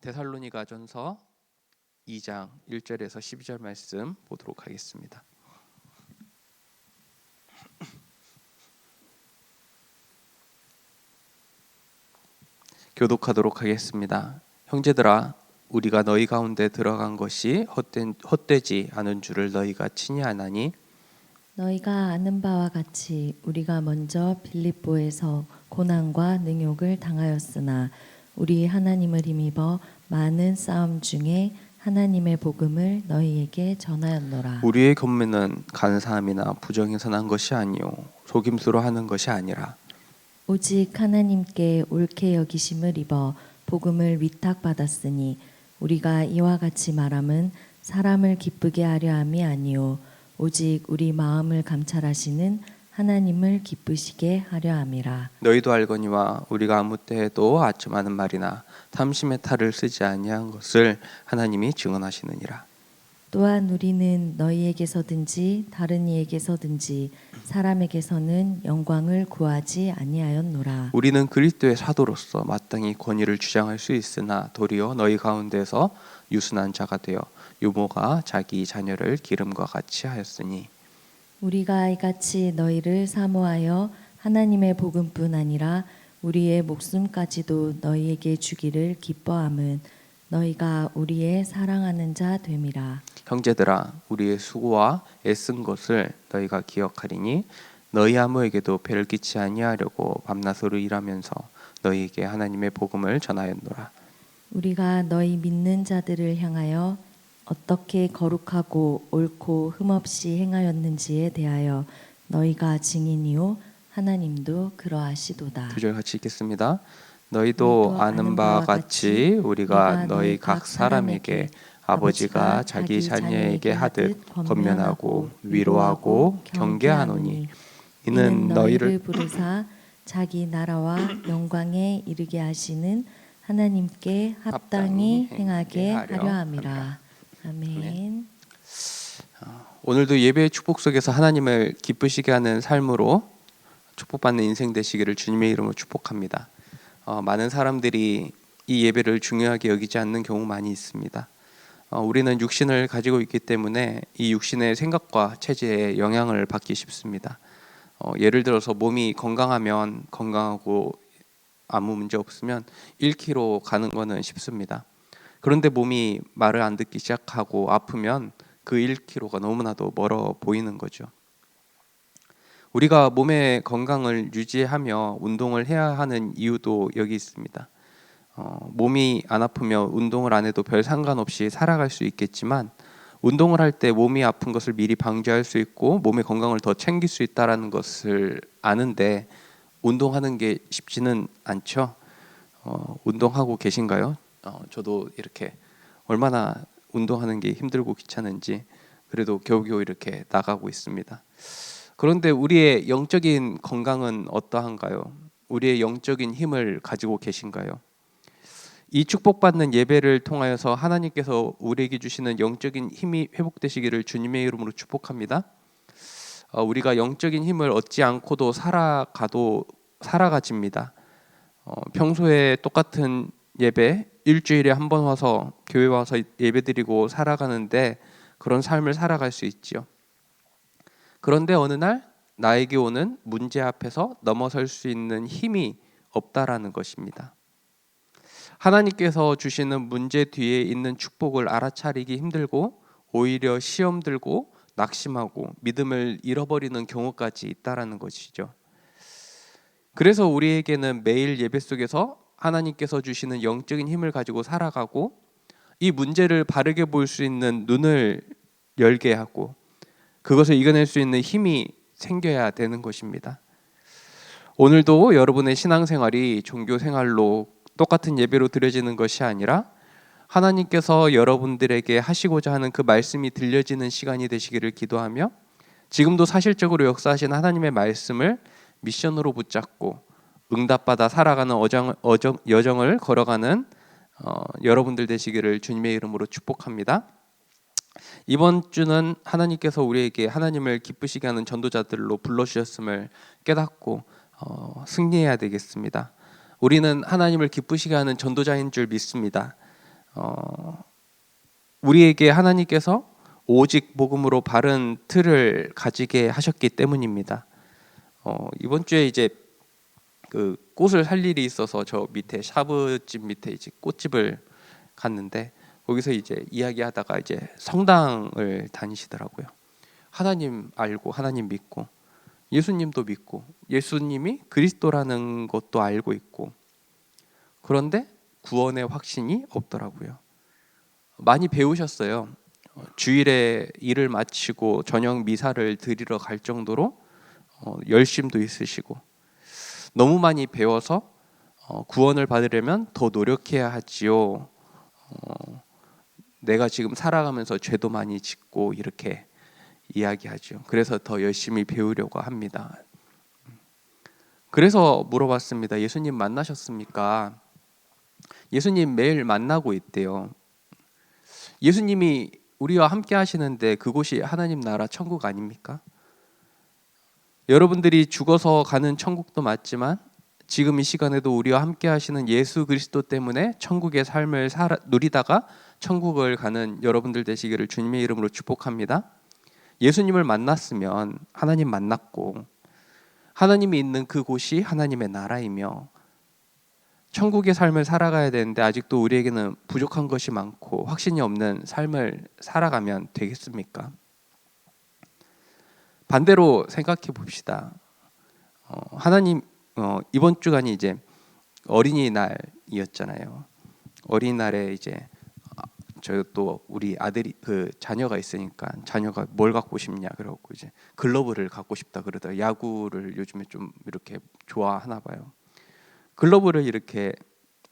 데살로니가전서 2장 1절에서 12절 말씀 보도록 하겠습니다. 교독하도록 하겠습니다. 형제들아, 우리가 너희 가운데 들어간 것이 헛되지 않은 줄을 너희가 친히 아나니, 너희가 아는 바와 같이 우리가 먼저 빌립보에서 고난과 능욕을 당하였으나 우리 하나님을 힘입어 많은 싸움 중에 하나님의 복음을 너희에게 전하였노라. 우리의 권면은 간사함이나 부정해서 난 것이 아니요 속임수로 하는 것이 아니라 오직 하나님께 옳게 여기심을 입어 복음을 위탁받았으니 우리가 이와 같이 말함은 사람을 기쁘게 하려 함이 아니요 오직 우리 마음을 감찰하시는 하나님을 기쁘시게 하려 함이라. 너희도 알거니와 우리가 아무 때에도 아첨하는 말이나 탐심의 탈을 쓰지 아니한 것을 하나님이 증언하시느니라. 또한 우리는 너희에게서든지 다른 이에게서든지 사람에게서는 영광을 구하지 아니하였노라. 우리는 그리스도의 사도로서 마땅히 권위를 주장할 수 있으나 도리어 너희 가운데서 유순한 자가 되어 유모가 자기 자녀를 기름과 같이 하였으니, 우리가 이같이 너희를 사모하여 하나님의 복음뿐 아니라 우리의 목숨까지도 너희에게 주기를 기뻐함은 너희가 우리의 사랑하는 자 됨이라. 형제들아, 우리의 수고와 애쓴 것을 너희가 기억하리니 너희 아무에게도 배를 끼치 아니하려고 밤낮으로 일하면서 너희에게 하나님의 복음을 전하였노라. 우리가 너희 믿는 자들을 향하여 어떻게 거룩하고 옳고 흠없이 행하였는지에 대하여 너희가 증인이요 하나님도 그러하시도다. 2절 같이 읽겠습니다. 너희도 아는 바와 같이 우리가 너희 각 사람에게 아버지가 자기 자녀에게 하듯 권면하고 위로하고 경계하노니, 이는 너희를 부르사 자기 나라와 영광에 이르게 하시는 하나님께 합당히 행하게 하려 함이라. 아멘. 오늘도 예배의 축복 속에서 하나님을 기쁘시게 하는 삶으로 축복받는 인생 되시기를 주님의 이름으로 축복합니다. 많은 사람들이 이 예배를 중요하게 여기지 않는 경우 많이 있습니다. 우리는 육신을 가지고 있기 때문에 이 육신의 생각과 체제에 영향을 받기 쉽습니다. 예를 들어서 몸이 건강하면 건강하고 아무 문제 없으면 1km 가는 거는 쉽습니다. 그런데 몸이 말을 안 듣기 시작하고 아프면 그 1km가 너무나도 멀어 보이는 거죠. 우리가 몸의 건강을 유지하며 운동을 해야 하는 이유도 여기 있습니다. 몸이 안 아프면 운동을 안 해도 별 상관없이 살아갈 수 있겠지만, 운동을 할 때 몸이 아픈 것을 미리 방지할 수 있고 몸의 건강을 더 챙길 수 있다는 것을 아는데 운동하는 게 쉽지는 않죠. 운동하고 계신가요? 저도 이렇게 얼마나 운동하는 게 힘들고 귀찮은지 그래도 겨우겨우 이렇게 나가고 있습니다. 그런데 우리의 영적인 건강은 어떠한가요? 우리의 영적인 힘을 가지고 계신가요? 이 축복받는 예배를 통하여서 하나님께서 우리에게 주시는 영적인 힘이 회복되시기를 주님의 이름으로 축복합니다. 우리가 영적인 힘을 얻지 않고도 살아가집니다. 평소에 똑같은 예배 일주일에 한 번 와서 교회 와서 예배드리고 살아가는데 그런 삶을 살아갈 수 있지요. 그런데 어느 날 나에게 오는 문제 앞에서 넘어설 수 있는 힘이 없다라는 것입니다. 하나님께서 주시는 문제 뒤에 있는 축복을 알아차리기 힘들고 오히려 시험 들고 낙심하고 믿음을 잃어버리는 경우까지 있다라는 것이죠. 그래서 우리에게는 매일 예배 속에서 하나님께서 주시는 영적인 힘을 가지고 살아가고 이 문제를 바르게 볼 수 있는 눈을 열게 하고 그것을 이겨낼 수 있는 힘이 생겨야 되는 것입니다. 오늘도 여러분의 신앙생활이 종교생활로 똑같은 예배로 드려지는 것이 아니라 하나님께서 여러분들에게 하시고자 하는 그 말씀이 들려지는 시간이 되시기를 기도하며, 지금도 사실적으로 역사하신 하나님의 말씀을 미션으로 붙잡고 응답받아 살아가는 여정을 걸어가는 여러분들 되시기를 주님의 이름으로 축복합니다. 이번 주는 하나님께서 우리에게 하나님을 기쁘시게 하는 전도자들로 불러주셨음을 깨닫고 승리해야 되겠습니다. 우리는 하나님을 기쁘시게 하는 전도자인 줄 믿습니다. 우리에게 하나님께서 오직 복음으로 바른 틀을 가지게 하셨기 때문입니다. 이번 주에 이제 그 꽃을 살 일이 있어서 저 밑에 샤브집 밑에 이제 꽃집을 갔는데 거기서 이제 이야기하다가 이제 성당을 다니시더라고요. 하나님 알고 하나님 믿고 예수님도 믿고 예수님이 그리스도라는 것도 알고 있고 그런데 구원의 확신이 없더라고요. 많이 배우셨어요. 주일에 일을 마치고 저녁 미사를 드리러 갈 정도로 열심도 있으시고 너무 많이 배워서 구원을 받으려면 더 노력해야 하지요. 내가 지금 살아가면서 죄도 많이 짓고 이렇게 이야기하죠. 그래서 더 열심히 배우려고 합니다. 그래서 물어봤습니다. 예수님 만나셨습니까? 예수님 매일 만나고 있대요. 예수님이 우리와 함께 하시는데 그곳이 하나님 나라 천국 아닙니까? 여러분들이 죽어서 가는 천국도 맞지만 지금 이 시간에도 우리와 함께 하시는 예수 그리스도 때문에 천국의 삶을 누리다가 천국을 가는 여러분들 되시기를 주님의 이름으로 축복합니다. 예수님을 만났으면 하나님 만났고 하나님이 있는 그곳이 하나님의 나라이며 천국의 삶을 살아가야 되는데 아직도 우리에게는 부족한 것이 많고 확신이 없는 삶을 살아가면 되겠습니까? 반대로 생각해 봅시다. 하나님 이번 주간이 이제 어린이날이었잖아요. 어린이날에 이제 저 또 우리 아들이 그 자녀가 있으니까 자녀가 뭘 갖고 싶냐 그러고 이제 글러브를 갖고 싶다 그러더라고요. 야구를 요즘에 좀 이렇게 좋아하나 봐요. 글러브를 이렇게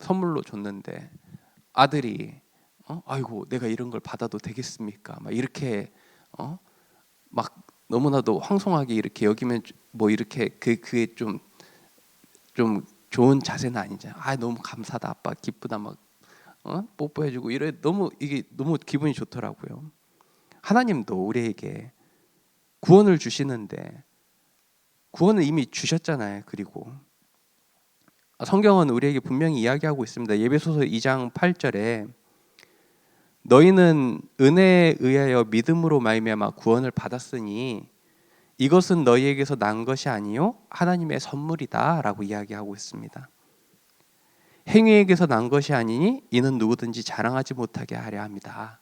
선물로 줬는데 아들이 아이고 내가 이런 걸 받아도 되겠습니까? 막 이렇게 막 너무나도 황송하게 이렇게 여기면 뭐 이렇게 그게 좀 좋은 자세는 아니잖아요. 아 너무 감사다 아빠 기쁘다 막 뽀뽀해주고 이게 너무 기분이 좋더라고요. 하나님도 우리에게 구원을 주시는데 구원을 이미 주셨잖아요. 그리고 성경은 우리에게 분명히 이야기하고 있습니다. 예배소서 2장 8절에 너희는 은혜에 의하여 믿음으로 말미암아 구원을 받았으니 이것은 너희에게서 난 것이 아니요 하나님의 선물이다라고 이야기하고 있습니다. 행위에게서 난 것이 아니니 이는 누구든지 자랑하지 못하게 하려 합니다.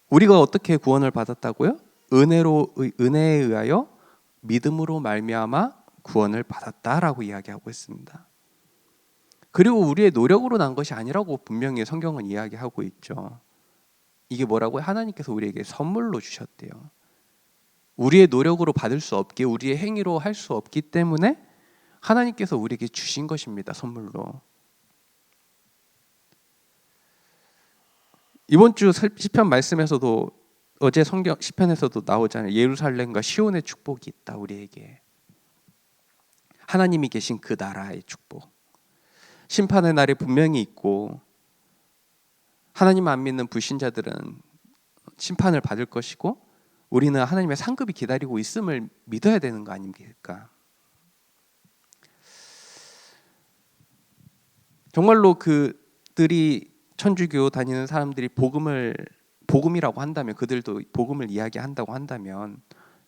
우리가 어떻게 구원을 받았다고요? 은혜에 의하여 믿음으로 말미암아 구원을 받았다라고 이야기하고 있습니다. 그리고 우리의 노력으로 난 것이 아니라고 분명히 성경은 이야기하고 있죠. 이게 뭐라고요? 하나님께서 우리에게 선물로 주셨대요. 우리의 노력으로 받을 수 없기에 우리의 행위로 할 수 없기 때문에 하나님께서 우리에게 주신 것입니다. 선물로. 이번 주 시편 말씀에서도 어제 성경 시편에서도 나오잖아요. 예루살렘과 시온의 축복이 있다 우리에게. 하나님이 계신 그 나라의 축복. 심판의 날에 분명히 있고 하나님 안 믿는 불신자들은 심판을 받을 것이고 우리는 하나님의 상급이 기다리고 있음을 믿어야 되는 거 아닙니까? 정말로 그들이 천주교 다니는 사람들이 복음이라고 한다면 그들도 복음을 이야기한다고 한다면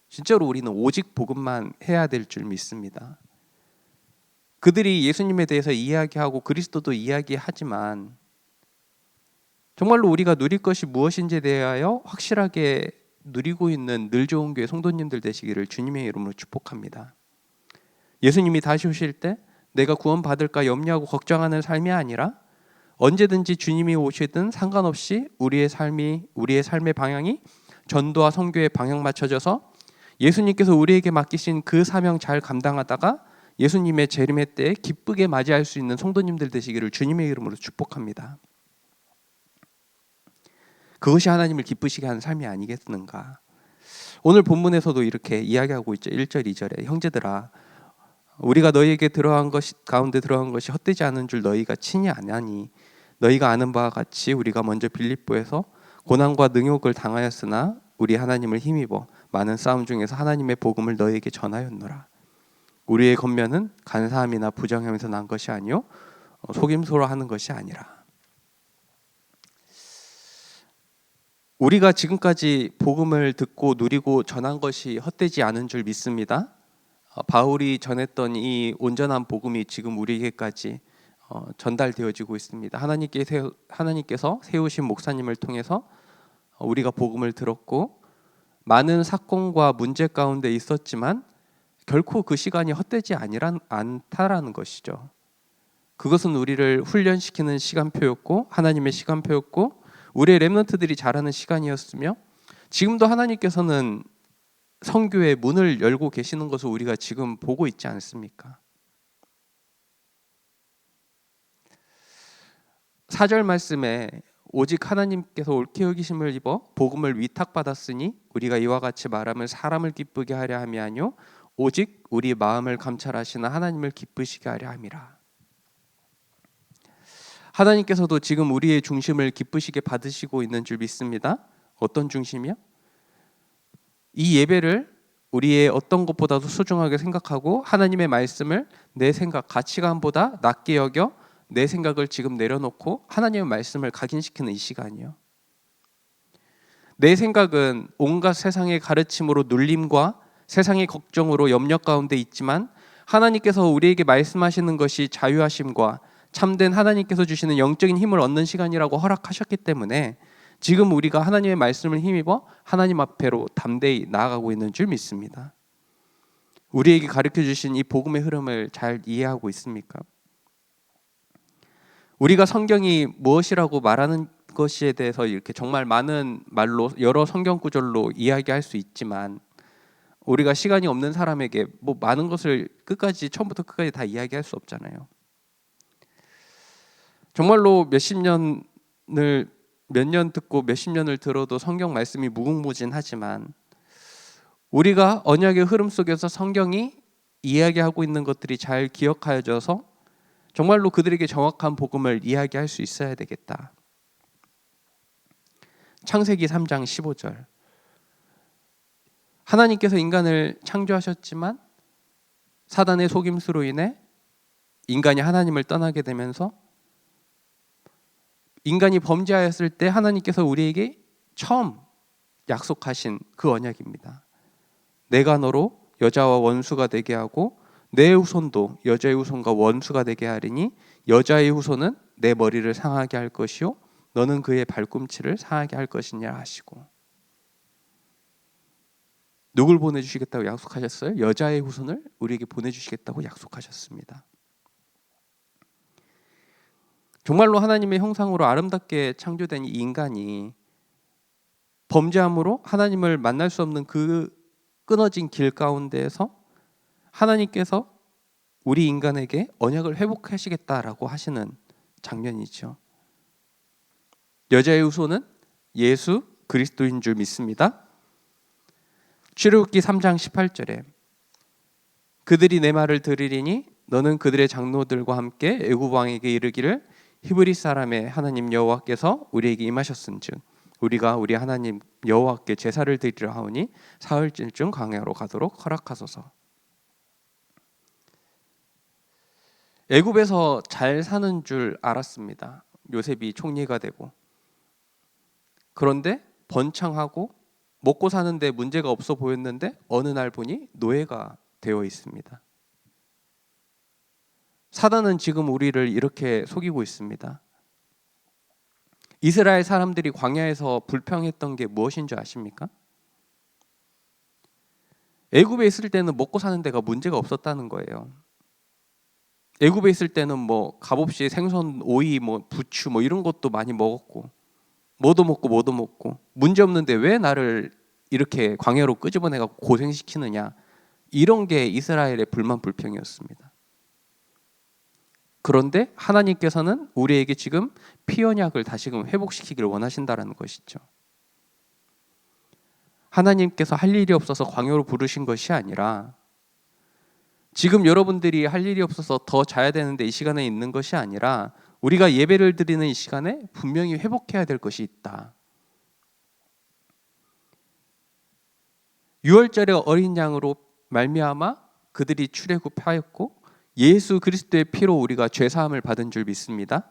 진짜로 우리는 오직 복음만 해야 될 줄 믿습니다. 그들이 예수님에 대해서 이야기하고 그리스도도 이야기하지만 정말로 우리가 누릴 것이 무엇인지에 대하여 확실하게 누리고 있는 늘 좋은 교회 성도님들 되시기를 주님의 이름으로 축복합니다. 예수님이 다시 오실 때 내가 구원받을까 염려하고 걱정하는 삶이 아니라 언제든지 주님이 오시든 상관없이 우리의 삶의 방향이 전도와 선교에 방향 맞춰져서 예수님께서 우리에게 맡기신 그 사명 잘 감당하다가 예수님의 재림의 때에 기쁘게 맞이할 수 있는 성도님들 되시기를 주님의 이름으로 축복합니다. 그것이 하나님을 기쁘시게 하는 삶이 아니겠는가. 오늘 본문에서도 이렇게 이야기하고 있죠. 1절 2절에 형제들아 우리가 너희에게 가운데 들어간 것이 헛되지 않은 줄 너희가 친히 아냐니 너희가 아는 바와 같이 우리가 먼저 빌립보에서 고난과 능욕을 당하였으나 우리 하나님을 힘입어 많은 싸움 중에서 하나님의 복음을 너희에게 전하였노라. 우리의 겉면은 간사함이나 부정함에서 난 것이 아니요 속임수로 하는 것이 아니라 우리가 지금까지 복음을 듣고 누리고 전한 것이 헛되지 않은 줄 믿습니다. 바울이 전했던 이 온전한 복음이 지금 우리에게까지 전달되어지고 있습니다. 하나님께서 세우신 목사님을 통해서 우리가 복음을 들었고 많은 사건과 문제 가운데 있었지만 결코 그 시간이 헛되지 않다라는 것이죠. 그것은 우리를 훈련시키는 시간표였고 하나님의 시간표였고 우리의 렘넌트들이 잘하는 시간이었으며 지금도 하나님께서는 선교의 문을 열고 계시는 것을 우리가 지금 보고 있지 않습니까? 4절 말씀에 오직 하나님께서 옳게 여기심을 입어 복음을 위탁받았으니 우리가 이와 같이 말하면 사람을 기쁘게 하려 함이 아니요 오직 우리 마음을 감찰하시는 하나님을 기쁘시게 하려 함이라. 하나님께서도 지금 우리의 중심을 기쁘시게 받으시고 있는 줄 믿습니다. 어떤 중심이요? 이 예배를 우리의 어떤 것보다도 소중하게 생각하고 하나님의 말씀을 내 생각, 가치관보다 낮게 여겨 내 생각을 지금 내려놓고 하나님의 말씀을 각인시키는 이 시간이요. 내 생각은 온갖 세상의 가르침으로 눌림과 세상의 걱정으로 염려 가운데 있지만 하나님께서 우리에게 말씀하시는 것이 자유하심과 참된 하나님께서 주시는 영적인 힘을 얻는 시간이라고 허락하셨기 때문에 지금 우리가 하나님의 말씀을 힘입어 하나님 앞에로 담대히 나아가고 있는 줄 믿습니다. 우리에게 가르쳐 주신 이 복음의 흐름을 잘 이해하고 있습니까? 우리가 성경이 무엇이라고 말하는 것에 대해서 이렇게 정말 많은 말로 여러 성경 구절로 이야기할 수 있지만 우리가 시간이 없는 사람에게 뭐 많은 것을 끝까지 처음부터 끝까지 다 이야기할 수 없잖아요. 정말로 몇 년 듣고 몇십 년을 들어도 성경 말씀이 무궁무진하지만 우리가 언약의 흐름 속에서 성경이 이야기하고 있는 것들이 잘 기억하여져서 정말로 그들에게 정확한 복음을 이야기할 수 있어야 되겠다. 창세기 3장 15절 하나님께서 인간을 창조하셨지만 사단의 속임수로 인해 인간이 하나님을 떠나게 되면서 인간이 범죄하였을 때 하나님께서 우리에게 처음 약속하신 그 언약입니다. 내가 너로 여자와 원수가 되게 하고 내 후손도 여자의 후손과 원수가 되게 하리니 여자의 후손은 내 머리를 상하게 할 것이요 너는 그의 발꿈치를 상하게 할 것이냐 하시고 누굴 보내주시겠다고 약속하셨어요? 여자의 후손을 우리에게 보내주시겠다고 약속하셨습니다. 정말로 하나님의 형상으로 아름답게 창조된 이 인간이 범죄함으로 하나님을 만날 수 없는 그 끊어진 길 가운데에서 하나님께서 우리 인간에게 언약을 회복하시겠다라고 하시는 장면이죠. 여자의 후손은 예수 그리스도인 줄 믿습니다. 출애굽기 3장 18절에 그들이 내 말을 들으리니 너는 그들의 장로들과 함께 애굽 왕에게 이르기를 히브리 사람의 하나님 여호와께서 우리에게 임하셨은즉 우리가 우리 하나님 여호와께 제사를 드리려 하오니 사흘쯤 광야로 가도록 허락하소서. 애굽에서 잘 사는 줄 알았습니다. 요셉이 총리가 되고. 그런데 번창하고 먹고 사는데 문제가 없어 보였는데 어느 날 보니 노예가 되어 있습니다. 사단은 지금 우리를 이렇게 속이고 있습니다. 이스라엘 사람들이 광야에서 불평했던 게 무엇인 줄 아십니까? 애굽에 있을 때는 먹고 사는 데가 문제가 없었다는 거예요. 애굽에 있을 때는 뭐 값없이 생선, 오이, 뭐 부추 뭐 이런 것도 많이 먹었고 뭐도 먹고 문제 없는데 왜 나를 이렇게 광야로 끄집어내고 고생시키느냐 이런 게 이스라엘의 불만 불평이었습니다. 그런데 하나님께서는 우리에게 지금 피언약을 다시금 회복시키기를 원하신다는 것이죠. 하나님께서 할 일이 없어서 광야로 부르신 것이 아니라 지금 여러분들이 할 일이 없어서 더 자야 되는데 이 시간에 있는 것이 아니라 우리가 예배를 드리는 이 시간에 분명히 회복해야 될 것이 있다. 6월절의 어린 양으로 말미암아 그들이 출애굽하였고 예수 그리스도의 피로 우리가 죄 사함을 받은 줄 믿습니다.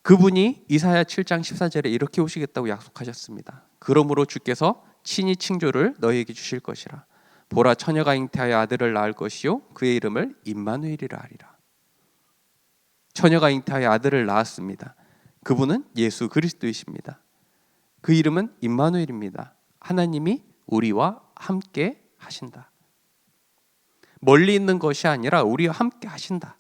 그분이 이사야 7장 14절에 이렇게 오시겠다고 약속하셨습니다. 그러므로 주께서 친히 칭조를 너희에게 주실 것이라. 보라, 처녀가 잉태하여 아들을 낳을 것이요 그의 이름을 임마누엘이라 하리라. 처녀가 잉태하여 아들을 낳았습니다. 그분은 예수 그리스도이십니다. 그 이름은 임마누엘입니다. 하나님이 우리와 함께 하신다. 멀리 있는 것이 아니라 우리와 함께 하신다.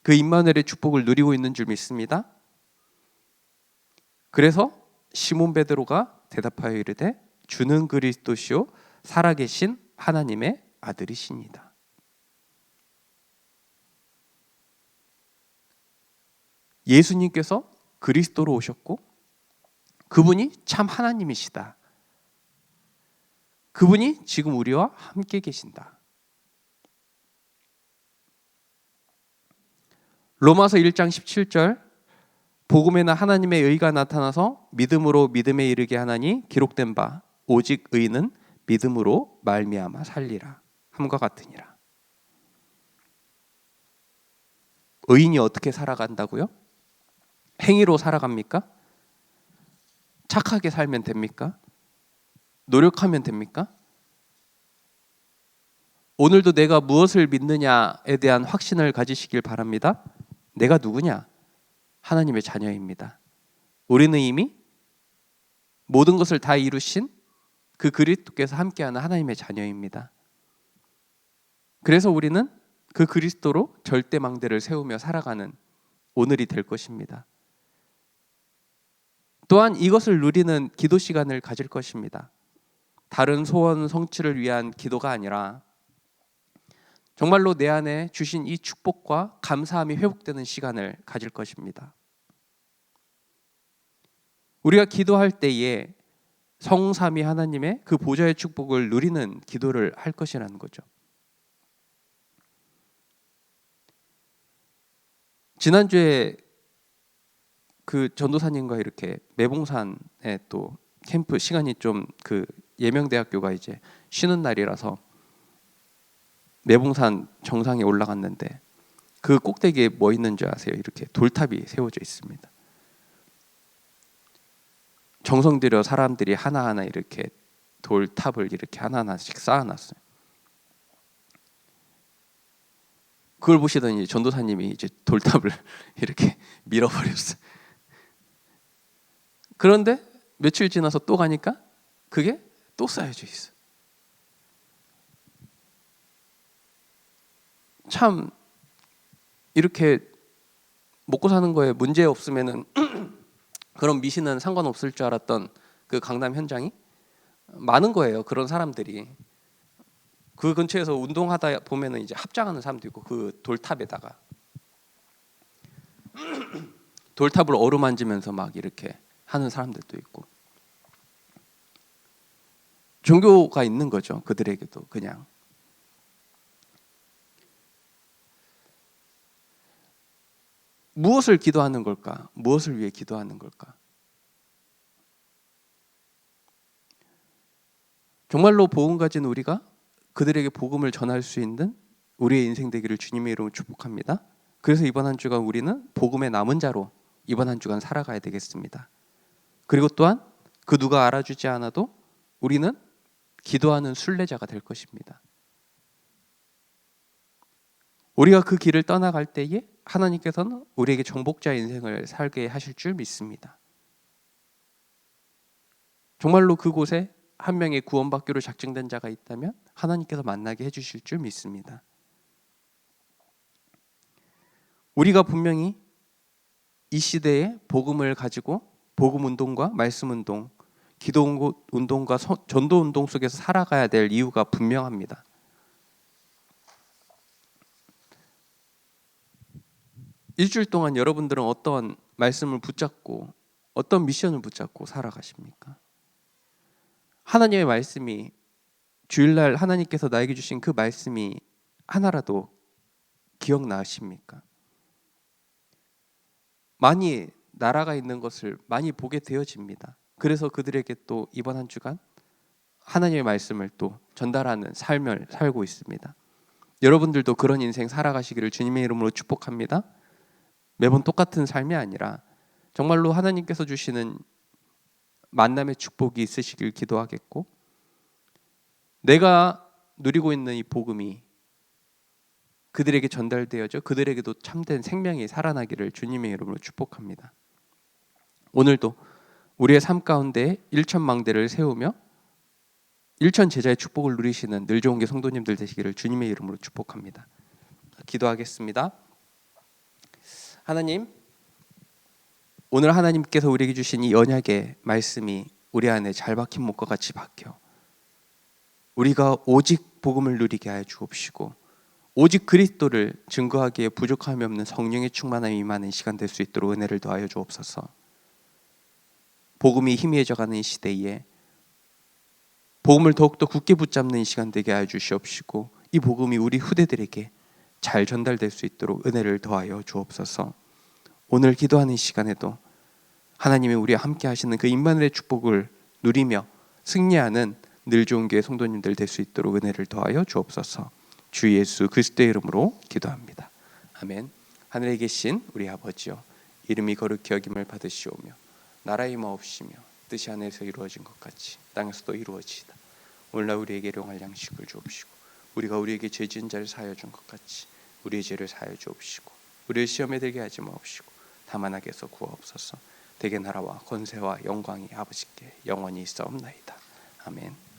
그 임마누엘의 축복을 누리고 있는 줄 믿습니다. 그래서 시몬 베드로가 대답하여 이르되 주는 그리스도시요 살아계신 하나님의 아들이시니다. 예수님께서 그리스도로 오셨고 그분이 참 하나님이시다. 그분이 지금 우리와 함께 계신다. 로마서 1장 17절 복음에는 하나님의 의가 나타나서 믿음으로 믿음에 이르게 하나니 기록된 바 오직 의는 믿음으로 말미암아 살리라 함과 같으니라. 의인이 어떻게 살아간다고요? 행위로 살아갑니까? 착하게 살면 됩니까? 노력하면 됩니까? 오늘도 내가 무엇을 믿느냐에 대한 확신을 가지시길 바랍니다. 내가 누구냐? 하나님의 자녀입니다. 우리는 이미 모든 것을 다 이루신 그 그리스도께서 함께하는 하나님의 자녀입니다. 그래서 우리는 그 그리스도로 절대망대를 세우며 살아가는 오늘이 될 것입니다. 또한 이것을 누리는 기도 시간을 가질 것입니다. 다른 소원 성취를 위한 기도가 아니라 정말로 내 안에 주신 이 축복과 감사함이 회복되는 시간을 가질 것입니다. 우리가 기도할 때에 성삼위 하나님의 그 보좌의 축복을 누리는 기도를 할 것이라는 거죠. 지난주에 그 전도사님과 이렇게 매봉산에 또 캠프 시간이 좀 그 예명대학교가 이제 쉬는 날이라서 매봉산 정상에 올라갔는데 그 꼭대기에 뭐 있는 줄 아세요? 이렇게 돌탑이 세워져 있습니다. 정성 들여 사람들이 하나하나 이렇게 돌탑을 이렇게 하나하나씩 쌓아놨어요. 그걸 보시더니 전도사님이 이제 돌탑을 이렇게 밀어버렸어요. 그런데 며칠 지나서 또 가니까 그게 또 쌓여져 있어요. 참 이렇게 먹고 사는 거에 문제 없으면은 그런 미신은 상관없을 줄 알았던 그 강남 현장이 많은 거예요. 그런 사람들이 그 근처에서 운동하다 보면은 이제 합장하는 사람도 있고 그 돌탑에다가 돌탑을 어루만지면서 막 이렇게 하는 사람들도 있고 종교가 있는 거죠. 그들에게도 그냥. 무엇을 기도하는 걸까? 무엇을 위해 기도하는 걸까? 정말로 복음 가진 우리가 그들에게 복음을 전할 수 있는 우리의 인생 되기를 주님의 이름으로 축복합니다. 그래서 이번 한 주간 우리는 복음의 남은 자로 이번 한 주간 살아가야 되겠습니다. 그리고 또한 그 누가 알아주지 않아도 우리는 기도하는 순례자가 될 것입니다. 우리가 그 길을 떠나갈 때에 하나님께서는 우리에게 정복자의 인생을 살게 하실 줄 믿습니다. 정말로 그곳에 한 명의 구원받기로 작정된 자가 있다면 하나님께서 만나게 해주실 줄 믿습니다. 우리가 분명히 이 시대에 복음을 가지고 복음 운동과 말씀 운동, 기도 운동과 전도 운동 속에서 살아가야 될 이유가 분명합니다. 일주일 동안 여러분들은 어떤 말씀을 붙잡고 어떤 미션을 붙잡고 살아가십니까? 하나님의 말씀이 주일날 하나님께서 나에게 주신 그 말씀이 하나라도 기억나십니까? 많이 날아가 있는 것을 많이 보게 되어집니다. 그래서 그들에게 또 이번 한 주간 하나님의 말씀을 또 전달하는 삶을 살고 있습니다. 여러분들도 그런 인생 살아가시기를 주님의 이름으로 축복합니다. 매번 똑같은 삶이 아니라 정말로 하나님께서 주시는 만남의 축복이 있으시길 기도하겠고, 내가 누리고 있는 이 복음이 그들에게 전달되어져 그들에게도 참된 생명이 살아나기를 주님의 이름으로 축복합니다. 오늘도 우리의 삶 가운데 일천망대를 세우며 일천 제자의 축복을 누리시는 늘 좋은 게 성도님들 되시기를 주님의 이름으로 축복합니다. 기도하겠습니다. 하나님, 오늘 하나님께서 우리에게 주신 이 언약의 말씀이 우리 안에 잘 박힌 못과 같이 박혀 우리가 오직 복음을 누리게 하여 주옵시고, 오직 그리스도를 증거하기에 부족함이 없는 성령의 충만함이 임하는 시간 될 수 있도록 은혜를 더하여 주옵소서. 복음이 희미해져가는 이 시대에 복음을 더욱더 굳게 붙잡는 시간 되게 하여 주시옵시고, 이 복음이 우리 후대들에게 잘 전달될 수 있도록 은혜를 더하여 주옵소서. 오늘 기도하는 시간에도 하나님이 우리와 함께 하시는 그 임마누엘의 축복을 누리며 승리하는 늘 좋은 교회 성도님들 될 수 있도록 은혜를 더하여 주옵소서. 주 예수 그리스도의 이름으로 기도합니다. 아멘. 하늘에 계신 우리 아버지여, 이름이 거룩히 여김을 받으시오며 나라의 마옵시며 뜻이 하늘에서 이루어진 것 같이 땅에서도 이루어지이다. 오늘날 우리에게 일용할 양식을 주옵시고, 우리가 우리에게 죄 지은 자를 사하여 준 것 같이 우리의 죄를 사하여 주옵시고, 우리를 시험에 들게 하지 마옵시고 다만 악에서 구하옵소서. 대개 나라와 권세와 영광이 아버지께 영원히 있사옵나이다. 아멘.